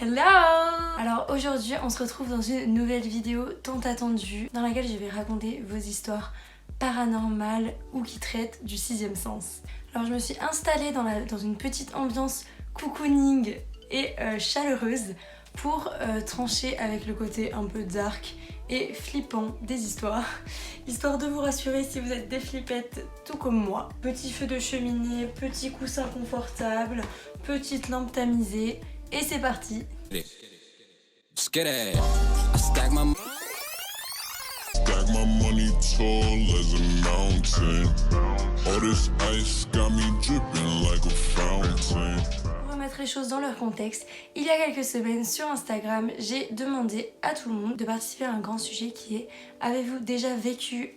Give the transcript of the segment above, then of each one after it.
Hello! Alors aujourd'hui on se retrouve dans une nouvelle vidéo tant attendue dans laquelle je vais raconter vos histoires paranormales ou qui traitent du sixième sens. Alors je me suis installée dans une petite ambiance cocooning et chaleureuse pour trancher avec le côté un peu dark et flippant des histoires, histoire de vous rassurer si vous êtes des flippettes tout comme moi. Petit feu de cheminée, petit coussin confortable, petite lampe tamisée. Et c'est parti. Stack my money tall as a mountain. All this ice got me dripping like a fountain. Pour remettre les choses dans leur contexte, il y a quelques semaines sur Instagram, j'ai demandé à tout le monde de participer à un grand sujet qui est: avez-vous déjà vécu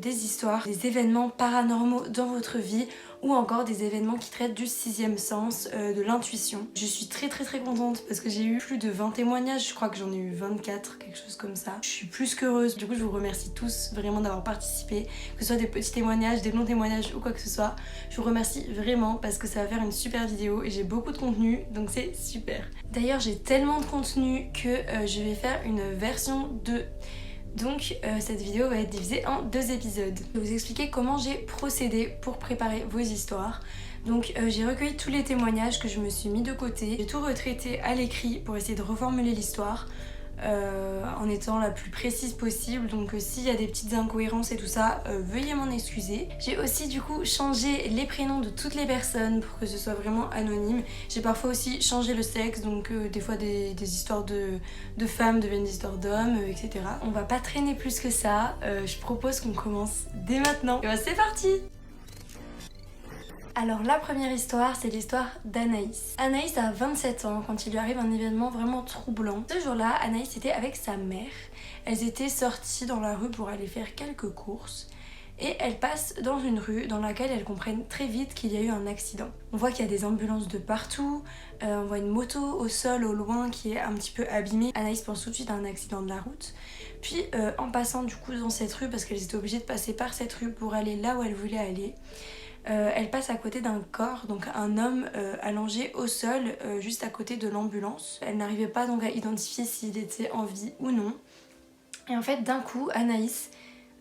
des histoires, des événements paranormaux dans votre vie ou encore des événements qui traitent du sixième sens, de l'intuition. Je suis très contente parce que j'ai eu plus de 20 témoignages, je crois que j'en ai eu 24, quelque chose comme ça. Je suis plus qu'heureuse, du coup je vous remercie tous vraiment d'avoir participé, que ce soit des petits témoignages, des longs témoignages ou quoi que ce soit. Je vous remercie vraiment parce que ça va faire une super vidéo et j'ai beaucoup de contenu, donc c'est super. D'ailleurs j'ai tellement de contenu que je vais faire une version 2. Donc cette vidéo va être divisée en 2 épisodes. Je vais vous expliquer comment j'ai procédé pour préparer vos histoires. Donc j'ai recueilli tous les témoignages que je me suis mis de côté. J'ai tout retraité à l'écrit pour essayer de reformuler l'histoire en étant la plus précise possible. Donc s'il y a des petites incohérences et tout ça, veuillez m'en excuser. J'ai aussi du coup changé les prénoms de toutes les personnes pour que ce soit vraiment anonyme. J'ai parfois aussi changé le sexe, donc des fois des histoires de femmes deviennent des histoires d'hommes, etc. On va pas traîner plus que ça, je propose qu'on commence dès maintenant. Et bah, c'est parti! Alors la première histoire, c'est l'histoire d'Anaïs. Anaïs a 27 ans quand il lui arrive un événement vraiment troublant. Ce jour-là, Anaïs était avec sa mère. Elles étaient sorties dans la rue pour aller faire quelques courses. Et elles passent dans une rue dans laquelle elles comprennent très vite qu'il y a eu un accident. On voit qu'il y a des ambulances de partout, on voit une moto au sol au loin qui est un petit peu abîmée. Anaïs pense tout de suite à un accident de la route. Puis en passant du coup dans cette rue, parce qu'elles étaient obligées de passer par cette rue pour aller là où elles voulaient aller, elle passe à côté d'un corps, donc un homme allongé au sol juste à côté de l'ambulance. Elle n'arrivait pas donc à identifier s'il était en vie ou non. Et en fait d'un coup Anaïs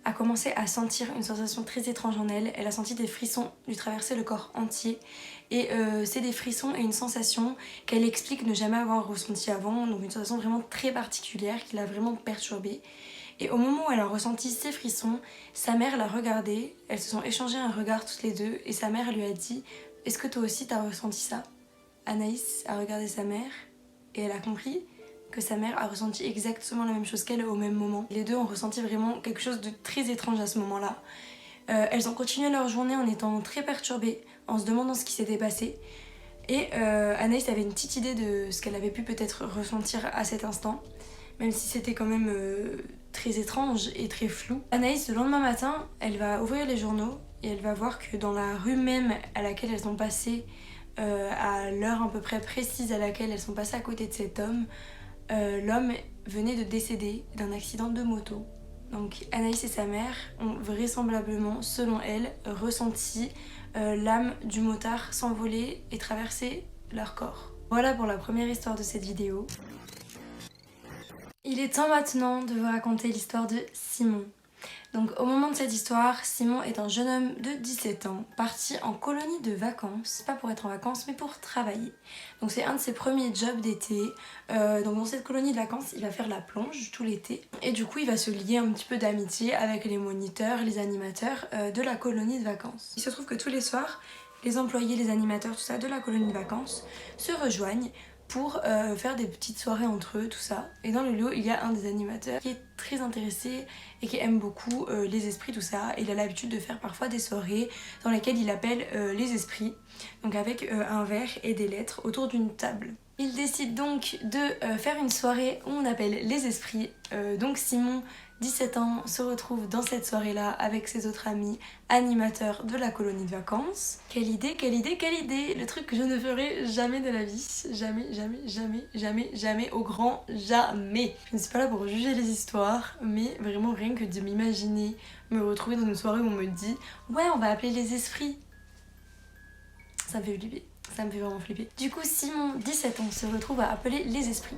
a commencé à sentir une sensation très étrange en elle. Elle a senti des frissons lui traverser le corps entier. Et c'est des frissons et une sensation qu'elle explique ne jamais avoir ressentie avant, donc une sensation vraiment très particulière qui l'a vraiment perturbée. Et au moment où elle a ressenti ces frissons, sa mère l'a regardée, elles se sont échangées un regard toutes les deux et sa mère lui a dit: est-ce que toi aussi t'as ressenti ça? Anaïs a regardé sa mère et elle a compris que sa mère a ressenti exactement la même chose qu'elle au même moment. Les deux ont ressenti vraiment quelque chose de très étrange à ce moment-là. Elles ont continué leur journée en étant très perturbées, en se demandant ce qui s'était passé. Et Anaïs avait une petite idée de ce qu'elle avait pu peut-être ressentir à cet instant, même si c'était quand même très étrange et très flou. Anaïs, le lendemain matin, elle va ouvrir les journaux et elle va voir que dans la rue même à laquelle elles ont passé, à l'heure à peu près précise à laquelle elles sont passées à côté de cet homme, l'homme venait de décéder d'un accident de moto. Donc Anaïs et sa mère ont vraisemblablement, selon elle, ressenti l'âme du motard s'envoler et traverser leur corps. Voilà pour la première histoire de cette vidéo. Il est temps maintenant de vous raconter l'histoire de Simon. Donc au moment de cette histoire, Simon est un jeune homme de 17 ans, parti en colonie de vacances, pas pour être en vacances mais pour travailler. Donc c'est un de ses premiers jobs d'été, donc dans cette colonie de vacances il va faire la plonge tout l'été et du coup il va se lier un petit peu d'amitié avec les moniteurs, les animateurs de la colonie de vacances. Il se trouve que tous les soirs, les employés, les animateurs, tout ça de la colonie de vacances se rejoignent pour faire des petites soirées entre eux, tout ça. Et dans le lot, il y a un des animateurs qui est très intéressé et qui aime beaucoup les esprits, tout ça. Et il a l'habitude de faire parfois des soirées dans lesquelles il appelle les esprits, donc avec un verre et des lettres autour d'une table. Il décide donc de faire une soirée où on appelle les esprits. Donc Simon, 17 ans, se retrouve dans cette soirée-là avec ses autres amis animateurs de la colonie de vacances. Quelle idée, quelle idée, quelle idée! Le truc que je ne ferai jamais de la vie. Jamais, jamais, jamais, jamais, jamais, au grand jamais. Je ne suis pas là pour juger les histoires, mais vraiment rien que de m'imaginer me retrouver dans une soirée où on me dit « Ouais, on va appeler les esprits ». Ça me fait flipper. Ça me fait vraiment flipper. Du coup, Simon, 17 ans, se retrouve à appeler les esprits.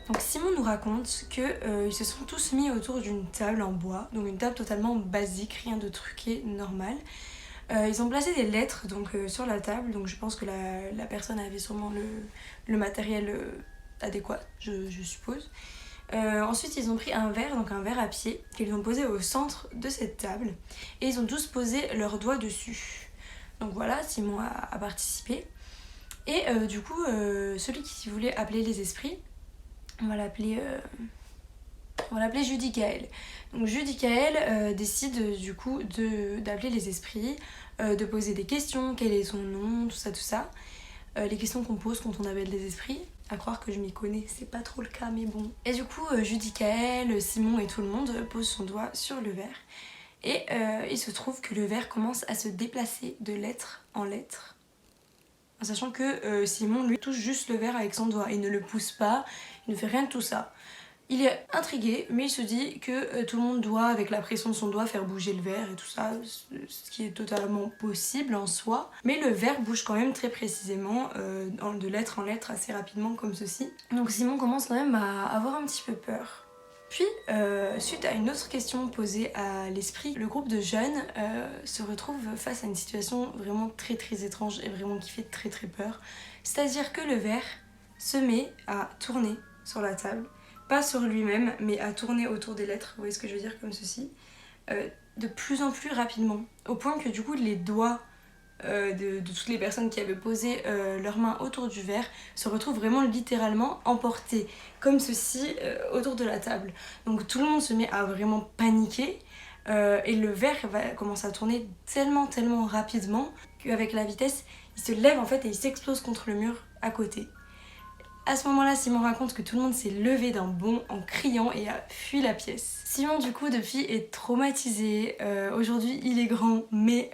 Donc Simon nous raconte qu'ils se sont tous mis autour d'une table en bois, donc une table totalement basique, rien de truqué, normal. Ils ont placé des lettres donc, sur la table, donc je pense que la personne avait sûrement le matériel adéquat, je suppose. Ensuite ils ont pris un verre, donc un verre à pied, qu'ils ont posé au centre de cette table, et ils ont tous posé leurs doigts dessus. Donc voilà, Simon a participé. Et du coup, celui qui voulait appeler les esprits, on va l'appeler Judicaël. Donc Judicaël décide du coup d'appeler les esprits, de poser des questions, quel est son nom, tout ça. Les questions qu'on pose quand on appelle les esprits. À croire que je m'y connais, c'est pas trop le cas, mais bon. Et du coup, Judicaël, Simon et tout le monde posent son doigt sur le verre. Et il se trouve que le verre commence à se déplacer de lettre en lettre. En sachant que Simon lui touche juste le verre avec son doigt, il ne le pousse pas, il ne fait rien de tout ça. Il est intrigué, mais il se dit que tout le monde doit, avec la pression de son doigt, faire bouger le verre et tout ça, ce qui est totalement possible en soi. Mais le verre bouge quand même très précisément, de lettre en lettre, assez rapidement comme ceci. Donc Simon commence quand même à avoir un petit peu peur. Puis, suite à une autre question posée à l'esprit, le groupe de jeunes se retrouve face à une situation vraiment très très étrange et vraiment qui fait très très peur. C'est-à-dire que le verre se met à tourner sur la table, pas sur lui-même, mais à tourner autour des lettres, vous voyez ce que je veux dire, comme ceci, de plus en plus rapidement, au point que du coup les doigts de toutes les personnes qui avaient posé leurs mains autour du verre se retrouvent vraiment littéralement emportés comme ceci autour de la table. Donc tout le monde se met à vraiment paniquer et le verre commence à tourner tellement rapidement qu'avec la vitesse il se lève en fait et il s'explose contre le mur à côté. À ce moment-là, Simon raconte que tout le monde s'est levé d'un bond en criant et a fui la pièce. Simon, du coup, depuis est traumatisé. Aujourd'hui, il est grand, mais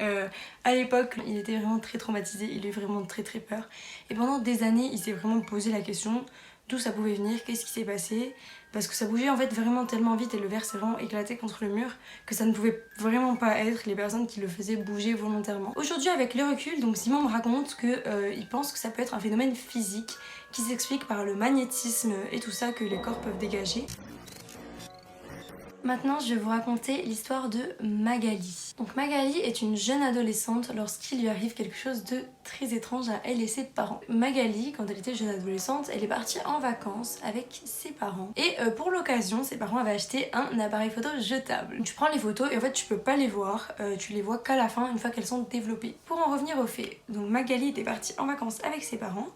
à l'époque, il était vraiment très traumatisé. Il a eu vraiment très peur. Et pendant des années, il s'est vraiment posé la question d'où ça pouvait venir, qu'est-ce qui s'est passé. Parce que ça bougeait en fait vraiment tellement vite et le verre s'est vraiment éclaté contre le mur que ça ne pouvait vraiment pas être les personnes qui le faisaient bouger volontairement. Aujourd'hui, avec le recul, donc Simon me raconte qu'il pense que ça peut être un phénomène physique qui s'explique par le magnétisme et tout ça que les corps peuvent dégager. Maintenant, je vais vous raconter l'histoire de Magali. Donc Magali est une jeune adolescente lorsqu'il lui arrive quelque chose de très étrange à elle et ses parents. Magali, quand elle était jeune adolescente, elle est partie en vacances avec ses parents. Et pour l'occasion, ses parents avaient acheté un appareil photo jetable. Tu prends les photos et en fait tu peux pas les voir, tu les vois qu'à la fin, une fois qu'elles sont développées. Pour en revenir aux faits, donc Magali était partie en vacances avec ses parents.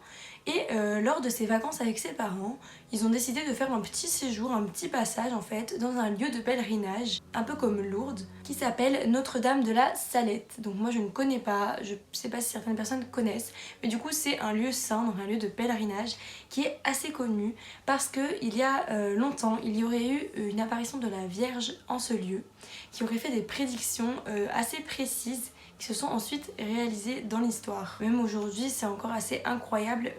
Et lors de ses vacances avec ses parents, ils ont décidé de faire un petit séjour, un petit passage en fait, dans un lieu de pèlerinage, un peu comme Lourdes, qui s'appelle Notre-Dame de la Salette. Donc moi je ne connais pas, je sais pas si certaines personnes connaissent, mais du coup c'est un lieu saint, donc un lieu de pèlerinage qui est assez connu parce qu'il y a longtemps, il y aurait eu une apparition de la Vierge en ce lieu, qui aurait fait des prédictions assez précises qui se sont ensuite réalisées dans l'histoire. Même aujourd'hui, c'est encore assez incroyable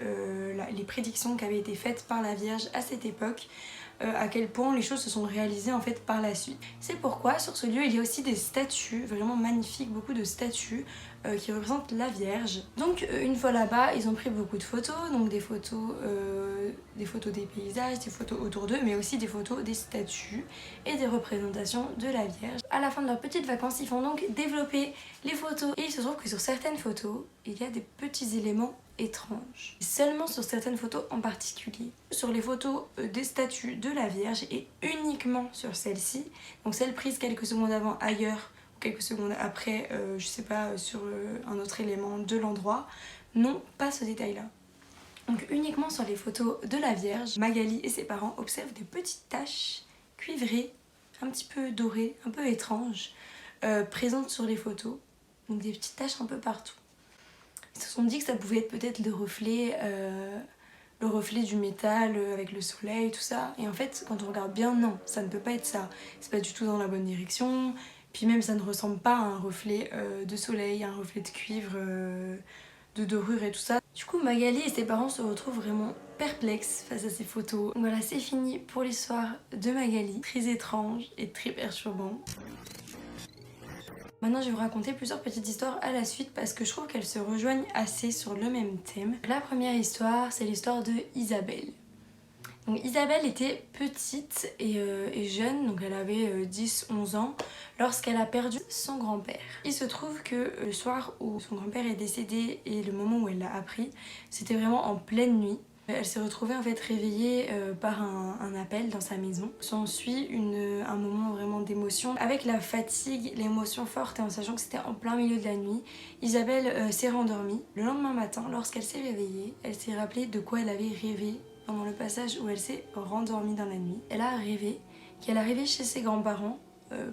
les prédictions qui avaient été faites par la Vierge à cette époque, à quel point les choses se sont réalisées en fait par la suite. C'est pourquoi sur ce lieu il y a aussi des statues vraiment magnifiques, beaucoup de statues qui représentent la Vierge. Donc une fois là-bas, ils ont pris beaucoup de photos, donc des photos des paysages, des photos autour d'eux, mais aussi des photos des statues et des représentations de la Vierge. À la fin de leurs petites vacances, ils font donc développer les photos et il se trouve que sur certaines photos, il y a des petits éléments étranges. Seulement sur certaines photos en particulier. Sur les photos des statues de la Vierge et uniquement sur celle-ci, donc celle prise quelques secondes avant ailleurs, ou quelques secondes après, je sais pas, sur un autre élément de l'endroit, non, pas ce détail-là. Donc uniquement sur les photos de la Vierge, Magali et ses parents observent des petites taches cuivrées, un petit peu dorées, un peu étranges, présentes sur les photos. Donc des petites taches un peu partout. Ils se sont dit que ça pouvait être peut-être le reflet du métal avec le soleil, tout ça. Et en fait, quand on regarde bien, non, ça ne peut pas être ça. C'est pas du tout dans la bonne direction. Puis même, ça ne ressemble pas à un reflet de soleil, à un reflet de cuivre, de dorure et tout ça. Du coup, Magali et ses parents se retrouvent vraiment perplexes face à ces photos. Voilà, c'est fini pour l'histoire de Magali. Très étrange et très perturbant. Maintenant je vais vous raconter plusieurs petites histoires à la suite parce que je trouve qu'elles se rejoignent assez sur le même thème. La première histoire, c'est l'histoire de Isabelle. Donc Isabelle était petite et jeune, donc elle avait 10-11 ans lorsqu'elle a perdu son grand-père. Il se trouve que le soir où son grand-père est décédé et le moment où elle l'a appris, c'était vraiment en pleine nuit. Elle s'est retrouvée en fait réveillée par un appel dans sa maison. S'ensuit un moment vraiment d'émotion. Avec la fatigue, l'émotion forte et en sachant que c'était en plein milieu de la nuit, Isabelle s'est rendormie. Le lendemain matin, lorsqu'elle s'est réveillée, elle s'est rappelée de quoi elle avait rêvé pendant le passage où elle s'est rendormie dans la nuit. Elle a rêvé qu'elle arrivait chez ses grands-parents,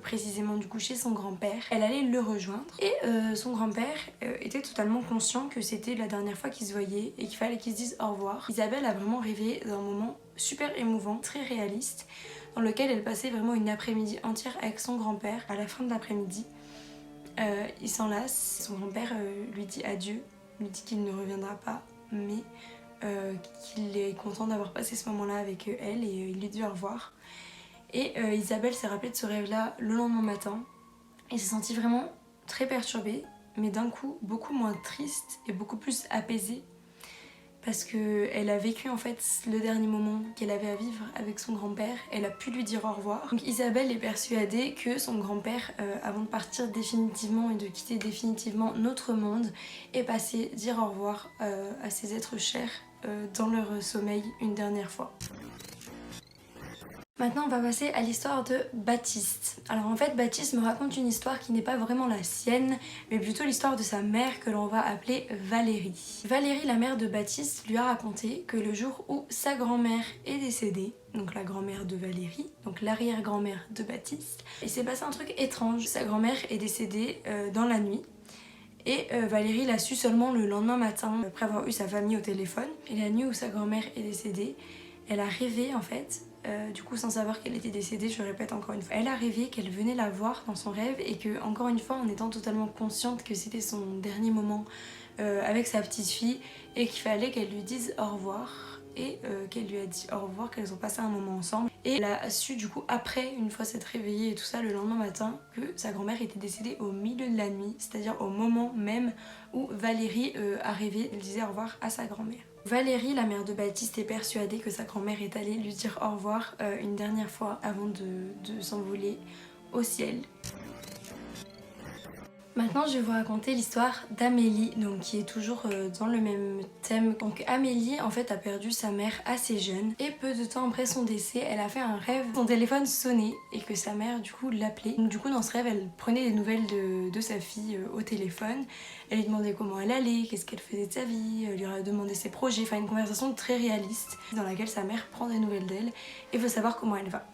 précisément du coup chez son grand-père. Elle allait le rejoindre et son grand-père était totalement conscient que c'était la dernière fois qu'ils se voyaient et qu'il fallait qu'ils se disent au revoir. Isabelle a vraiment rêvé d'un moment super émouvant, très réaliste, dans lequel elle passait vraiment une après-midi entière avec son grand-père. À la fin de l'après-midi, il s'enlace, son grand-père lui dit adieu, lui dit qu'il ne reviendra pas, mais qu'il est content d'avoir passé ce moment-là avec elle et il lui dit au revoir. Et Isabelle s'est rappelée de ce rêve-là le lendemain matin et s'est sentie vraiment très perturbée, mais d'un coup beaucoup moins triste et beaucoup plus apaisée parce qu'elle a vécu en fait le dernier moment qu'elle avait à vivre avec son grand-père. Elle a pu lui dire au revoir. Donc Isabelle est persuadée que son grand-père, avant de partir définitivement et de quitter définitivement notre monde, est passé dire au revoir à ses êtres chers dans leur sommeil une dernière fois. Maintenant on va passer à l'histoire de Baptiste. Alors en fait Baptiste me raconte une histoire qui n'est pas vraiment la sienne, mais plutôt l'histoire de sa mère que l'on va appeler Valérie. Valérie, la mère de Baptiste, lui a raconté que le jour où sa grand-mère est décédée, donc la grand-mère de Valérie, donc l'arrière-grand-mère de Baptiste, il s'est passé un truc étrange. Sa grand-mère est décédée dans la nuit. Et Valérie l'a su seulement le lendemain matin, après avoir eu sa famille au téléphone. Et la nuit où sa grand-mère est décédée, elle a rêvé en fait, du coup sans savoir qu'elle était décédée, je répète encore une fois, elle a rêvé qu'elle venait la voir dans son rêve et que, encore une fois, en étant totalement consciente que c'était son dernier moment avec sa petite fille et qu'il fallait qu'elle lui dise au revoir et qu'elle lui a dit au revoir, qu'elles ont passé un moment ensemble. Et elle a su du coup après, une fois s'être réveillée et tout ça, le lendemain matin, que sa grand-mère était décédée au milieu de la nuit, c'est-à-dire au moment même où Valérie a rêvé, elle disait au revoir à sa grand-mère. Valérie, la mère de Baptiste, est persuadée que sa grand-mère est allée lui dire au revoir une dernière fois avant de s'envoler au ciel. Maintenant je vais vous raconter l'histoire d'Amélie, donc qui est toujours dans le même thème. Donc Amélie en fait a perdu sa mère assez jeune et peu de temps après son décès, elle a fait un rêve, son téléphone sonnait et que sa mère du coup l'appelait. Donc du coup dans ce rêve elle prenait des nouvelles de sa fille au téléphone, elle lui demandait comment elle allait, qu'est-ce qu'elle faisait de sa vie, elle lui a demandé ses projets, enfin une conversation très réaliste dans laquelle sa mère prend des nouvelles d'elle et veut savoir comment elle va.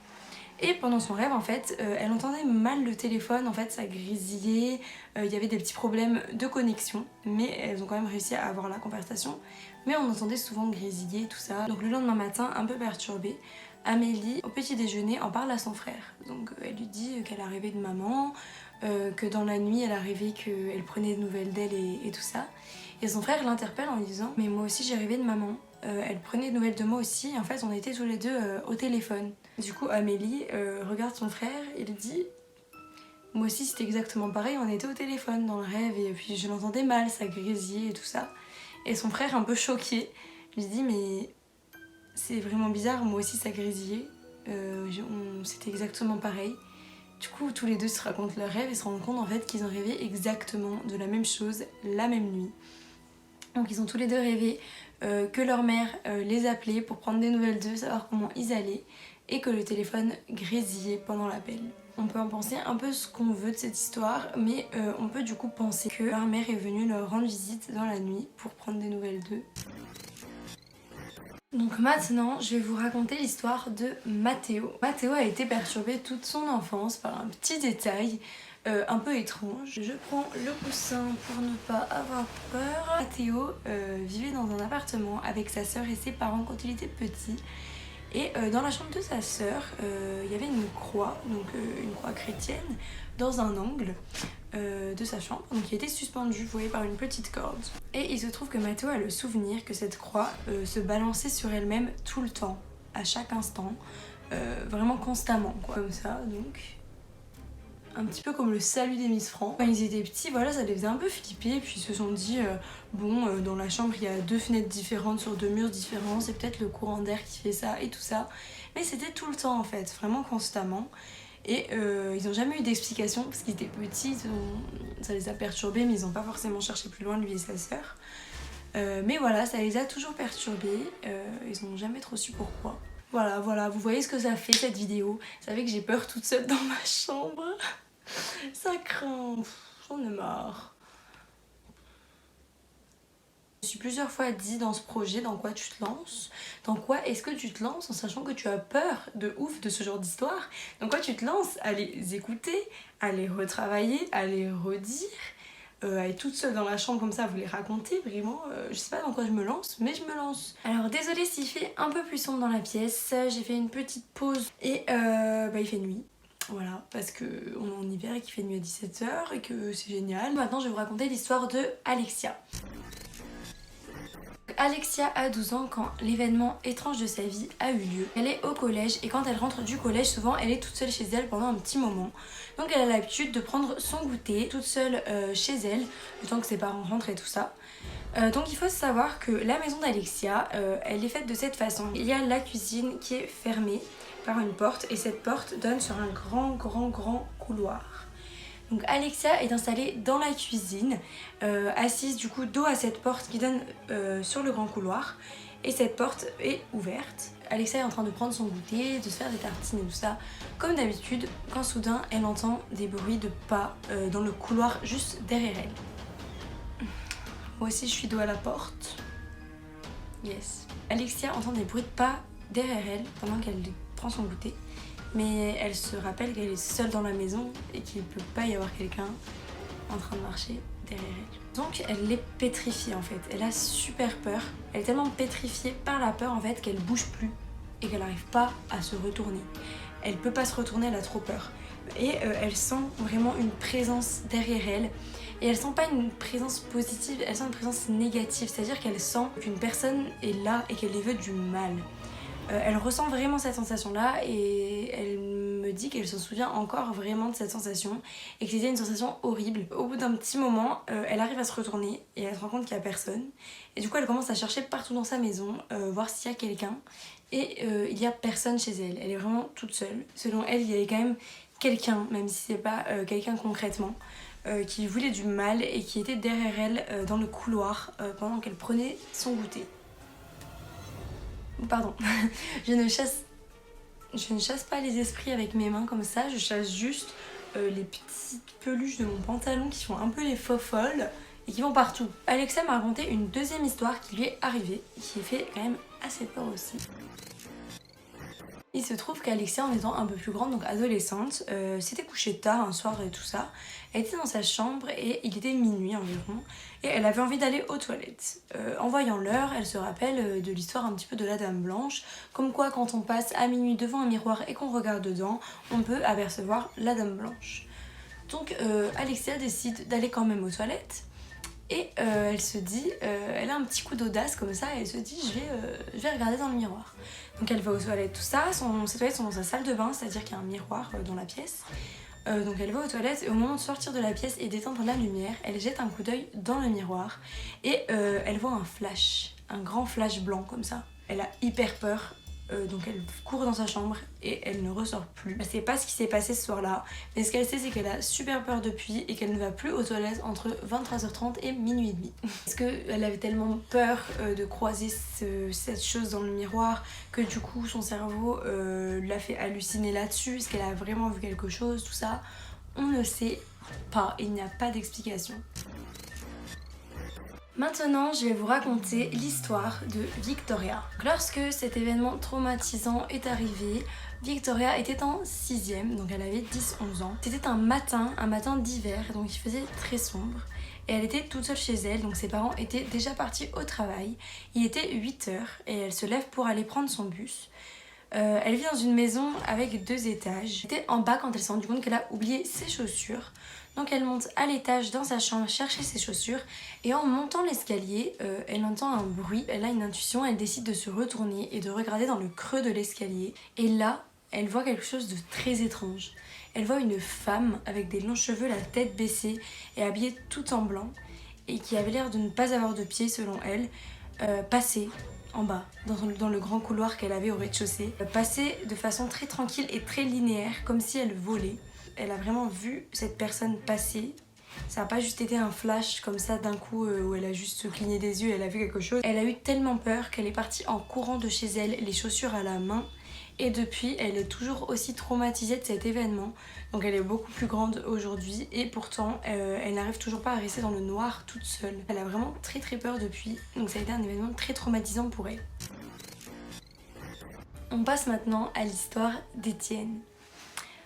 Et pendant son rêve en fait, elle entendait mal le téléphone, en fait ça grésillait, il y avait des petits problèmes de connexion, mais elles ont quand même réussi à avoir la conversation, mais on entendait souvent grésiller tout ça. Donc le lendemain matin, un peu perturbée, Amélie au petit déjeuner en parle à son frère. Donc elle lui dit qu'elle a rêvé de maman, que dans la nuit elle a rêvé qu'elle prenait des nouvelles d'elle et tout ça. Et son frère l'interpelle en lui disant « mais moi aussi j'ai rêvé de maman ». Elle prenait des nouvelles de moi aussi et en fait on était tous les deux au téléphone. Du coup Amélie regarde son frère et lui dit moi aussi c'était exactement pareil, on était au téléphone dans le rêve et puis je l'entendais mal, ça grésillait et tout ça. Et son frère un peu choqué lui dit mais c'est vraiment bizarre, moi aussi ça grésillait, c'était exactement pareil. Du coup tous les deux se racontent leur rêve et se rendent compte en fait qu'ils ont rêvé exactement de la même chose la même nuit. Donc ils ont tous les deux rêvé que leur mère les appelait pour prendre des nouvelles d'eux, savoir comment ils allaient et que le téléphone grésillait pendant l'appel. On peut en penser un peu ce qu'on veut de cette histoire, mais on peut du coup penser que leur mère est venue leur rendre visite dans la nuit pour prendre des nouvelles d'eux. Donc maintenant, je vais vous raconter l'histoire de Mathéo. Mathéo a été perturbé toute son enfance par un petit détail un peu étrange. Je prends le coussin pour ne pas avoir peur. Mathéo vivait dans un appartement avec sa sœur et ses parents quand il était petit. Et dans la chambre de sa sœur, il y avait une croix, donc une croix chrétienne, dans un angle de sa chambre, donc qui était suspendue, vous voyez, par une petite corde. Et il se trouve que Mathéo a le souvenir que cette croix se balançait sur elle-même tout le temps, à chaque instant, vraiment constamment, quoi. Comme ça, donc un petit peu comme le salut des Miss France. Quand ils étaient petits, voilà, ça les faisait un peu flipper, puis ils se sont dit bon, dans la chambre il y a 2 fenêtres différentes sur 2 murs différents, c'est peut-être le courant d'air qui fait ça et tout ça. Mais c'était tout le temps en fait, vraiment constamment. Et ils n'ont jamais eu d'explication parce qu'ils étaient petits, ça les a perturbés, mais ils n'ont pas forcément cherché plus loin, lui et sa sœur. Mais voilà, ça les a toujours perturbés, ils n'ont jamais trop su pourquoi. Voilà, vous voyez ce que ça fait cette vidéo. Vous savez que j'ai peur toute seule dans ma chambre. Ça craint, j'en ai marre. Je me suis plusieurs fois dit dans ce projet dans quoi tu te lances. Dans quoi est-ce que tu te lances en sachant que tu as peur de ouf de ce genre d'histoire. Dans quoi tu te lances à les écouter, à les retravailler, à les redire. À être toute seule dans la chambre comme ça, vous les raconter, vraiment, je sais pas dans quoi je me lance, mais je me lance. Alors désolée s'il fait un peu plus sombre dans la pièce, j'ai fait une petite pause et il fait nuit. Voilà, parce qu'on est en hiver et qu'il fait nuit à 17h et que c'est génial. Maintenant je vais vous raconter l'histoire de Alexia. Alexia a 12 ans quand l'événement étrange de sa vie a eu lieu. Elle est au collège et quand elle rentre du collège, souvent elle est toute seule chez elle pendant un petit moment. Donc elle a l'habitude de prendre son goûter toute seule chez elle, le temps que ses parents rentrent et tout ça. Donc il faut savoir que la maison d'Alexia, elle est faite de cette façon. Il y a la cuisine qui est fermée par une porte et cette porte donne sur un grand couloir. Donc Alexia est installée dans la cuisine, assise du coup dos à cette porte qui donne sur le grand couloir et cette porte est ouverte. Alexia est en train de prendre son goûter, de se faire des tartines et tout ça, comme d'habitude, quand soudain elle entend des bruits de pas dans le couloir juste derrière elle. Moi aussi je suis dos à la porte. Yes. Alexia entend des bruits de pas derrière elle pendant qu'elle prend son goûter. Mais elle se rappelle qu'elle est seule dans la maison et qu'il ne peut pas y avoir quelqu'un en train de marcher derrière elle. Donc elle est pétrifiée en fait, elle a super peur. Elle est tellement pétrifiée par la peur en fait qu'elle bouge plus et qu'elle n'arrive pas à se retourner. Elle peut pas se retourner, elle a trop peur. Et elle sent vraiment une présence derrière elle. Et elle sent pas une présence positive, elle sent une présence négative. C'est-à-dire qu'elle sent qu'une personne est là et qu'elle lui veut du mal. Elle ressent vraiment cette sensation-là et elle me dit qu'elle se souvient encore vraiment de cette sensation et que c'était une sensation horrible. Au bout d'un petit moment, elle arrive à se retourner et elle se rend compte qu'il n'y a personne. Et du coup, elle commence à chercher partout dans sa maison, voir s'il y a quelqu'un. Et il n'y a personne chez elle. Elle est vraiment toute seule. Selon elle, il y avait quand même quelqu'un, même si c'est pas quelqu'un concrètement, qui voulait du mal et qui était derrière elle dans le couloir pendant qu'elle prenait son goûter. Pardon, je ne chasse pas les esprits avec mes mains comme ça, je chasse juste les petites peluches de mon pantalon qui font un peu les faux folles et qui vont partout. Alexia m'a raconté une deuxième histoire qui lui est arrivée et qui fait quand même assez peur aussi. Il se trouve qu'Alexia, en étant un peu plus grande, donc adolescente, s'était couchée tard un soir et tout ça. Elle était dans sa chambre et il était minuit environ. Et elle avait envie d'aller aux toilettes. En voyant l'heure, elle se rappelle de l'histoire un petit peu de la Dame Blanche. Comme quoi, quand on passe à minuit devant un miroir et qu'on regarde dedans, on peut apercevoir la Dame Blanche. Donc Alexia décide d'aller quand même aux toilettes. Et elle se dit, elle a un petit coup d'audace comme ça et elle se dit je vais regarder dans le miroir. Donc elle va aux toilettes, tout ça, ses toilettes sont dans sa salle de bain, c'est-à-dire qu'il y a un miroir dans la pièce. Donc elle va aux toilettes et au moment de sortir de la pièce et d'éteindre la lumière, elle jette un coup d'œil dans le miroir et elle voit un flash, un grand flash blanc comme ça. Elle a hyper peur. Donc elle court dans sa chambre et elle ne ressort plus. Elle sait pas ce qui s'est passé ce soir-là, mais ce qu'elle sait c'est qu'elle a super peur depuis et qu'elle ne va plus aux toilettes entre 23h30 et minuit et demi. Parce qu'elle avait tellement peur de croiser cette chose dans le miroir que du coup son cerveau l'a fait halluciner là-dessus. Est-ce qu'elle a vraiment vu quelque chose, tout ça? On ne sait pas, il n'y a pas d'explication. Maintenant, je vais vous raconter l'histoire de Victoria. Lorsque cet événement traumatisant est arrivé, Victoria était en 6ème, donc elle avait 10-11 ans. C'était un matin d'hiver, donc il faisait très sombre. Et elle était toute seule chez elle, donc ses parents étaient déjà partis au travail. Il était 8h et elle se lève pour aller prendre son bus. Elle vit dans une maison avec 2 étages. Elle était en bas quand elle s'est rendue compte qu'elle a oublié ses chaussures. Donc elle monte à l'étage dans sa chambre chercher ses chaussures et en montant l'escalier, elle entend un bruit. Elle a une intuition, elle décide de se retourner et de regarder dans le creux de l'escalier. Et là, elle voit quelque chose de très étrange. Elle voit une femme avec des longs cheveux, la tête baissée et habillée tout en blanc et qui avait l'air de ne pas avoir de pieds selon elle, passer en bas, dans le grand couloir qu'elle avait au rez-de-chaussée, passer de façon très tranquille et très linéaire, comme si elle volait. Elle a vraiment vu cette personne passer. Ça n'a pas juste été un flash comme ça d'un coup où elle a juste cligné des yeux et elle a vu quelque chose. Elle a eu tellement peur qu'elle est partie en courant de chez elle, les chaussures à la main. Et depuis, elle est toujours aussi traumatisée de cet événement. Donc elle est beaucoup plus grande aujourd'hui et pourtant elle n'arrive toujours pas à rester dans le noir toute seule. Elle a vraiment très peur depuis. Donc ça a été un événement très traumatisant pour elle. On passe maintenant à l'histoire d'Étienne.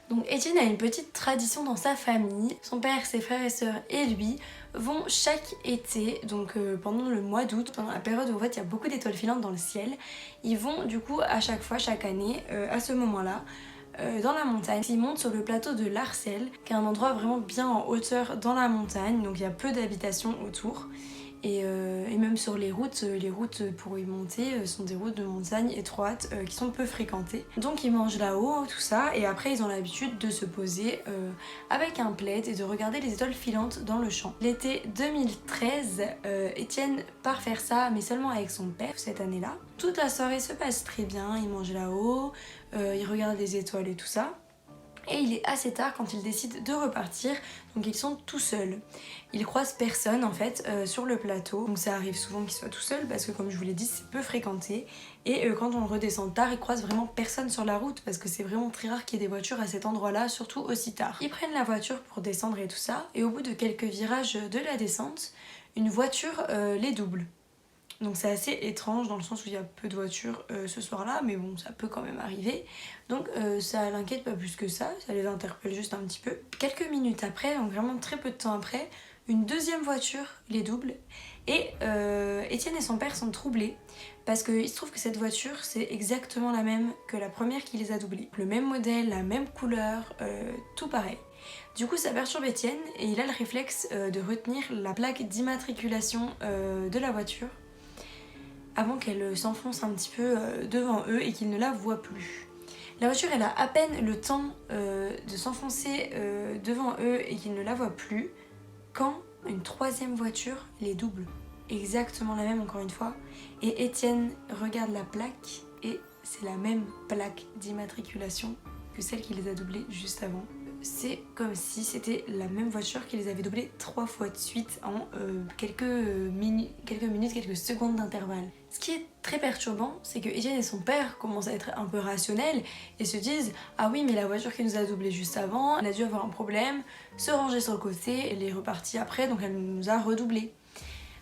Donc Étienne a une petite tradition dans sa famille. Son père, ses frères et sœurs et lui vont chaque été, donc pendant le mois d'août, pendant la période où en fait il y a beaucoup d'étoiles filantes dans le ciel, ils vont du coup à chaque fois, chaque année, à ce moment-là, dans la montagne. Ils montent sur le plateau de Larcel, qui est un endroit vraiment bien en hauteur dans la montagne, donc il y a peu d'habitations autour. Et même sur les routes pour y monter sont des routes de montagne étroites qui sont peu fréquentées. Donc ils mangent là-haut, tout ça, et après ils ont l'habitude de se poser avec un plaid et de regarder les étoiles filantes dans le champ. L'été 2013, Étienne part faire ça, mais seulement avec son père cette année-là. Toute la soirée se passe très bien, ils mangent là-haut, ils regardent les étoiles et tout ça. Et il est assez tard quand ils décident de repartir, donc ils sont tout seuls. Ils croisent personne en fait sur le plateau, donc ça arrive souvent qu'ils soient tout seuls parce que comme je vous l'ai dit c'est peu fréquenté. Et quand on redescend tard, ils croisent vraiment personne sur la route parce que c'est vraiment très rare qu'il y ait des voitures à cet endroit-là, surtout aussi tard. Ils prennent la voiture pour descendre et tout ça, et au bout de quelques virages de la descente, une voiture les double. Donc c'est assez étrange dans le sens où il y a peu de voitures ce soir-là, mais bon, ça peut quand même arriver. Donc ça l'inquiète pas plus que ça les interpelle juste un petit peu. Quelques minutes après, donc vraiment très peu de temps après, une deuxième voiture les double. Et Étienne et son père sont troublés parce qu'il se trouve que cette voiture, c'est exactement la même que la première qui les a doublés. Le même modèle, la même couleur, tout pareil. Du coup ça perturbe Étienne et il a le réflexe de retenir la plaque d'immatriculation de la voiture avant qu'elle s'enfonce un petit peu devant eux et qu'ils ne la voient plus. La voiture elle a à peine le temps de s'enfoncer devant eux et qu'ils ne la voient plus quand une troisième voiture les double. Exactement la même encore une fois. Et Étienne regarde la plaque et c'est la même plaque d'immatriculation que celle qui les a doublés juste avant. C'est comme si c'était la même voiture qui les avait doublés 3 fois de suite en quelques minutes, quelques secondes d'intervalle. Ce qui est très perturbant, c'est que Étienne et son père commencent à être un peu rationnels et se disent « Ah oui, mais la voiture qui nous a doublés juste avant, elle a dû avoir un problème, se ranger sur le côté, elle est repartie après, donc elle nous a redoublés. »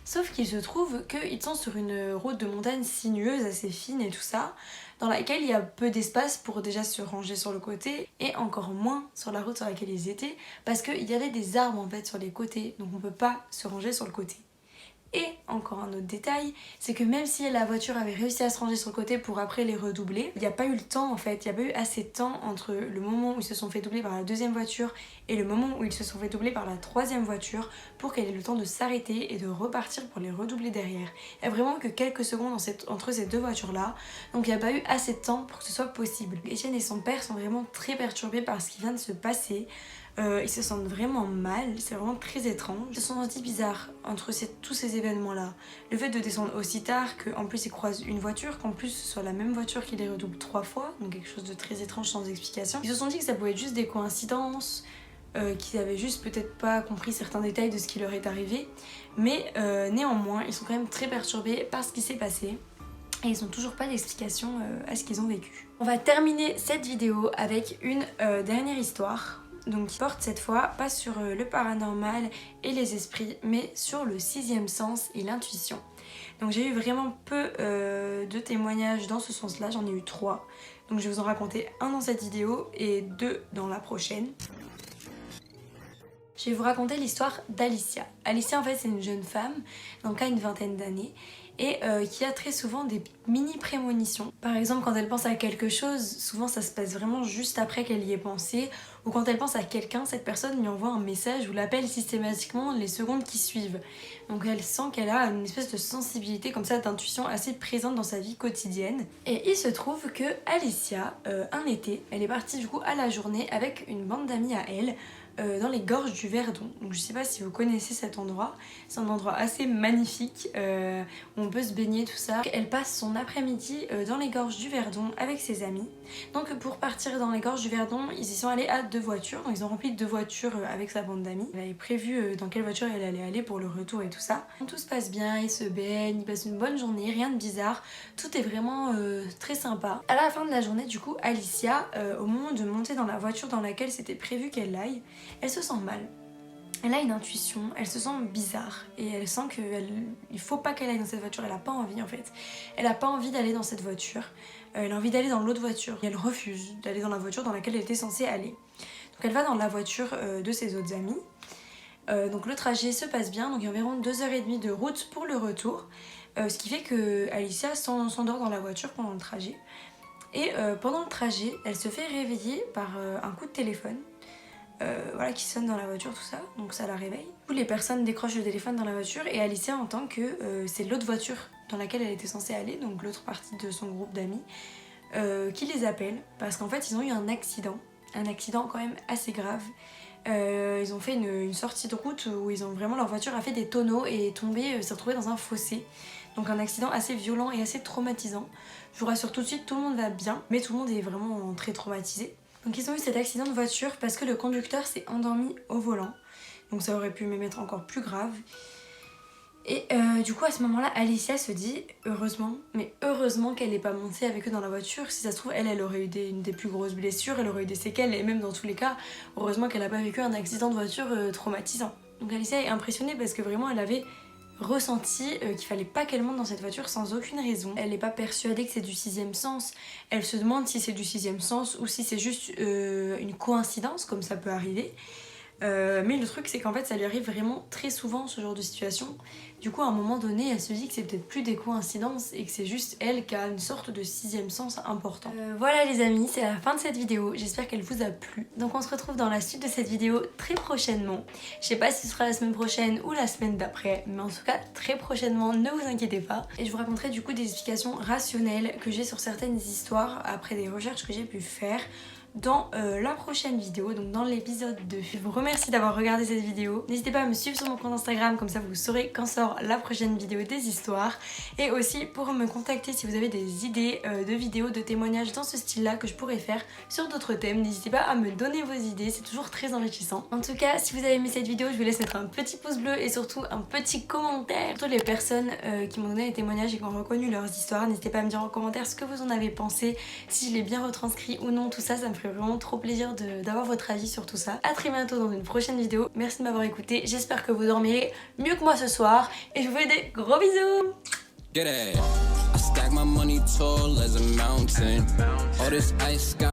Sauf qu'il se trouve qu'ils sont sur une route de montagne sinueuse, assez fine et tout ça, dans laquelle il y a peu d'espace pour déjà se ranger sur le côté et encore moins sur la route sur laquelle ils étaient parce qu'il y avait des arbres en fait sur les côtés, donc on peut pas se ranger sur le côté. Et encore un autre détail, c'est que même si la voiture avait réussi à se ranger sur le côté pour après les redoubler, il n'y a pas eu le temps en fait, il n'y a pas eu assez de temps entre le moment où ils se sont fait doubler par la deuxième voiture et le moment où ils se sont fait doubler par la troisième voiture pour qu'elle ait le temps de s'arrêter et de repartir pour les redoubler derrière. Il n'y a vraiment que quelques secondes entre ces deux voitures là, donc il n'y a pas eu assez de temps pour que ce soit possible. Étienne et son père sont vraiment très perturbés par ce qui vient de se passer. Ils se sentent vraiment mal, c'est vraiment très étrange. Ils se sont sentis bizarres entre tous ces événements-là. Le fait de descendre aussi tard, qu'en plus ils croisent une voiture, qu'en plus ce soit la même voiture qui les redouble 3 fois, donc quelque chose de très étrange sans explication. Ils se sont dit que ça pouvait être juste des coïncidences, qu'ils avaient juste peut-être pas compris certains détails de ce qui leur est arrivé, mais néanmoins ils sont quand même très perturbés par ce qui s'est passé. Et ils n'ont toujours pas d'explication à ce qu'ils ont vécu. On va terminer cette vidéo avec une dernière histoire. Donc qui porte cette fois pas sur le paranormal et les esprits, mais sur le 6e sens et l'intuition. Donc j'ai eu vraiment peu de témoignages dans ce sens-là, j'en ai eu 3. Donc je vais vous en raconter un dans cette vidéo et 2 dans la prochaine. Je vais vous raconter l'histoire d'Alicia. Alicia en fait c'est une jeune femme, donc à une vingtaine d'années. et qui a très souvent des mini prémonitions. Par exemple, quand elle pense à quelque chose, souvent ça se passe vraiment juste après qu'elle y ait pensé, ou quand elle pense à quelqu'un, cette personne lui envoie un message ou l'appelle systématiquement les secondes qui suivent. Donc elle sent qu'elle a une espèce de sensibilité comme ça, d'intuition assez présente dans sa vie quotidienne. Et il se trouve que Alicia, un été, elle est partie du coup à la journée avec une bande d'amis à elle, dans les gorges du Verdon. Donc je sais pas si vous connaissez cet endroit, c'est un endroit assez magnifique où on peut se baigner, tout ça. Elle passe son après-midi dans les gorges du Verdon avec ses amis. Donc pour partir dans les gorges du Verdon, ils y sont allés à 2 voitures, donc ils ont rempli 2 voitures avec sa bande d'amis. Elle avait prévu dans quelle voiture elle allait aller pour le retour et tout ça. Donc, tout se passe bien, ils se baignent, ils passent une bonne journée, rien de bizarre, tout est vraiment très sympa. À la fin de la journée du coup, Alicia, au moment de monter dans la voiture dans laquelle c'était prévu qu'elle aille, elle se sent mal. Elle a une intuition, elle se sent bizarre et elle sent qu'il faut pas qu'elle aille dans cette voiture, elle a pas envie en fait. Elle a pas envie d'aller dans cette voiture, elle a envie d'aller dans l'autre voiture et elle refuse d'aller dans la voiture dans laquelle elle était censée aller. Donc elle va dans la voiture de ses autres amis. Donc le trajet se passe bien, donc il y a environ 2h30 de route pour le retour. Ce qui fait que Alicia s'endort dans la voiture pendant le trajet. Et pendant le trajet, elle se fait réveiller par un coup de téléphone. Voilà, qui sonne dans la voiture, tout ça, donc ça la réveille. Tous les personnes décrochent le téléphone dans la voiture et Alicia entend que c'est l'autre voiture dans laquelle elle était censée aller, donc l'autre partie de son groupe d'amis, qui les appelle parce qu'en fait ils ont eu un accident quand même assez grave. Ils ont fait une sortie de route où leur voiture a fait des tonneaux et s'est retrouvée dans un fossé. Donc un accident assez violent et assez traumatisant. Je vous rassure tout de suite, tout le monde va bien, mais tout le monde est vraiment très traumatisé. Donc ils ont eu cet accident de voiture parce que le conducteur s'est endormi au volant. Donc ça aurait pu même être encore plus grave. Et du coup à ce moment-là, Alicia se dit heureusement qu'elle n'est pas montée avec eux dans la voiture. Si ça se trouve, elle aurait eu une des plus grosses blessures, elle aurait eu des séquelles et même dans tous les cas, heureusement qu'elle n'a pas vécu un accident de voiture traumatisant. Donc Alicia est impressionnée parce que vraiment elle avait ressenti qu'il fallait pas qu'elle monte dans cette voiture sans aucune raison. Elle n'est pas persuadée que c'est du 6e sens. Elle se demande si c'est du 6e sens ou si c'est juste une coïncidence, comme ça peut arriver. Mais le truc c'est qu'en fait ça lui arrive vraiment très souvent ce genre de situation. Du coup à un moment donné elle se dit que c'est peut-être plus des coïncidences et que c'est juste elle qui a une sorte de 6e sens important. Voilà les amis, c'est la fin de cette vidéo, j'espère qu'elle vous a plu. Donc on se retrouve dans la suite de cette vidéo très prochainement. Je sais pas si ce sera la semaine prochaine ou la semaine d'après, mais en tout cas très prochainement, ne vous inquiétez pas. Et je vous raconterai du coup des explications rationnelles que j'ai sur certaines histoires après des recherches que j'ai pu faire dans la prochaine vidéo, donc dans l'épisode 2. Je vous remercie d'avoir regardé cette vidéo. N'hésitez pas à me suivre sur mon compte Instagram, comme ça vous saurez quand sort la prochaine vidéo des histoires. Et aussi pour me contacter si vous avez des idées de vidéos, de témoignages dans ce style-là que je pourrais faire sur d'autres thèmes. N'hésitez pas à me donner vos idées, c'est toujours très enrichissant. En tout cas, si vous avez aimé cette vidéo, je vous laisse mettre un petit pouce bleu et surtout un petit commentaire. Toutes les personnes qui m'ont donné des témoignages et qui ont reconnu leurs histoires, n'hésitez pas à me dire en commentaire ce que vous en avez pensé, si je l'ai bien retranscrit ou non, tout ça, ça me ferait vraiment trop plaisir d'avoir votre avis sur tout ça. A très bientôt dans une prochaine vidéo. Merci de m'avoir écouté. J'espère que vous dormirez mieux que moi ce soir. Et je vous fais des gros bisous. Get it. I stack my money tall as a mountain. All this ice got